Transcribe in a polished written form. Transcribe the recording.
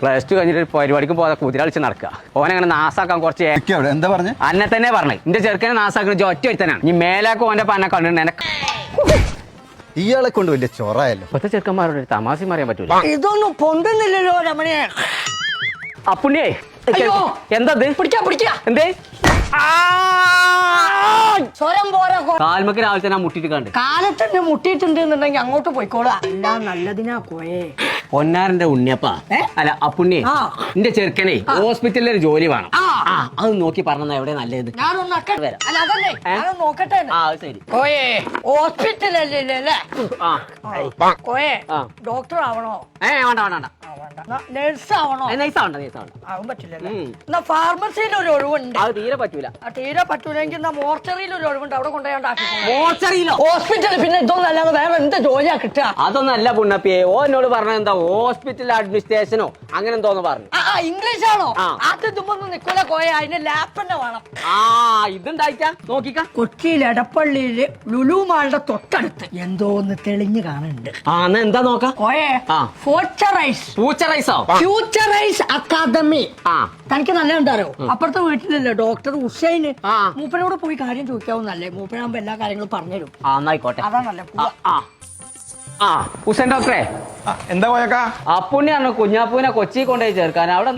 Plus two കഴിഞ്ഞിട്ട് പരിപാടിക്ക് പോകാതെ കുതിരളിച്ച് നടക്കുക. ഓനങ്ങനെ നാസാക്കാൻ കുറച്ച് എന്താ പറഞ്ഞു അന്നെ തന്നെ പറഞ്ഞു. എന്റെ ചെറുക്കനെ നാസാക്കുന്ന ഒറ്റ ഒരുത്തനാണ്. ഈ മേലാക്ക് ഓന്റെ പന്നെ കണ്ടിട്ടുണ്ട് എനക്ക്. ഇയാളെ കൊണ്ട് വലിയ ചൊറായല്ലോ. ഇപ്പത്തെ ചെറുക്കന്മാരോട് തമാശ പറയാൻ പറ്റൂല. ഇതൊന്നും പൊന്തുന്നില്ലല്ലോ രമണിയെ. അപ്പുണ്ണിയേ എന്താ എന്തേ സ്വരം പോരാ. കാൽമക്ക് രാവിലെ തന്നെ മുട്ടിട്ട് കണ്ട് കാലത്തന്നെ മുട്ടിയിട്ടുണ്ടെന്നുണ്ടെങ്കിൽ അങ്ങോട്ട് പോയിക്കോളാ. എല്ലാം നല്ലതിനാ പോയേ. പൊന്നാരന്റെ ഉണ്ണിയപ്പാ അല്ല അപ്പുണ്ണിയെ എന്റെ ചെറുക്കനെ ഹോസ്പിറ്റലിൽ ഒരു ജോലി വേണം. അത് നോക്കി പറഞ്ഞ എവിടെ നല്ലത്. ഞാനൊന്ന് നോക്കട്ടെ. ശരി കോയേ ഹോസ്പിറ്റലല്ലേ കോയേ ഡോക്ടർ ആവണോ? വേണ്ട നഴ്സ് ആവണോ? ആവാൻ പറ്റില്ലല്ലേ. എന്നാ ഫാർമസിയിൽ ഒരു ഒഴിവുണ്ട്. അത് തീരെ പറ്റൂല. തീരെ പറ്റൂലെങ്കിൽ എന്നാ മോർച്ചറിയിൽ ഒരു ഒഴിവുണ്ട്. അവിടെ കൊണ്ടുപോയി മോർച്ചറിയിലോ? ഹോസ്പിറ്റലിൽ പിന്നെ ഇതൊന്നും അല്ലാതെ വേറെ എന്ത് ജോലിയാ കിട്ടുക? അതൊന്നും അല്ല പുണ്ണപ്പിയെ. ഓ എന്നോട് പറഞ്ഞ എന്താ ഹോസ്പിറ്റൽ അഡ്മിനിസ്ട്രേഷനോ അങ്ങനെ എന്തോന്ന് പറഞ്ഞു. ഇംഗ്ലീഷ് ആണോ? ആദ്യം തുമ്പൊന്നും നിക്കൂല കോയ. അതിന് ലാപ്പ് തന്നെ വേണം. ഇതുണ്ടായിട്ടാ നോക്കിക്ക. കൊച്ചിയിൽ എടപ്പള്ളിയില് ലുലു മാളുടെ തൊട്ടടുത്ത് എന്തോന്ന് തെളിഞ്ഞു കാണുന്നുണ്ട്. എന്താ നോക്കാം കോയെ ഫ്യൂച്ചറൈസ് അക്കാദമി. തനിക്ക് നല്ല ഉണ്ടാരോ? അപ്പുറത്തെ വീട്ടിലല്ലേ ഡോക്ടർ ഹുസൈന്. മൂപ്പനോട് പോയി കാര്യം ചോദിക്കാവുന്നല്ലേ? മൂപ്പനാകുമ്പോ എല്ലാ കാര്യങ്ങളും പറഞ്ഞുതരും. ആയിക്കോട്ടെ. അതാണല്ലേ. ഹുസൈൻ ഡോക്ടറെ എന്താ പോയക്കാ? അപ്പുണ്ണിയാണ് കുഞ്ഞാപ്പൂവിനെ കൊച്ചി കൊണ്ടുപോയി ചേർക്കാൻ അവിടെ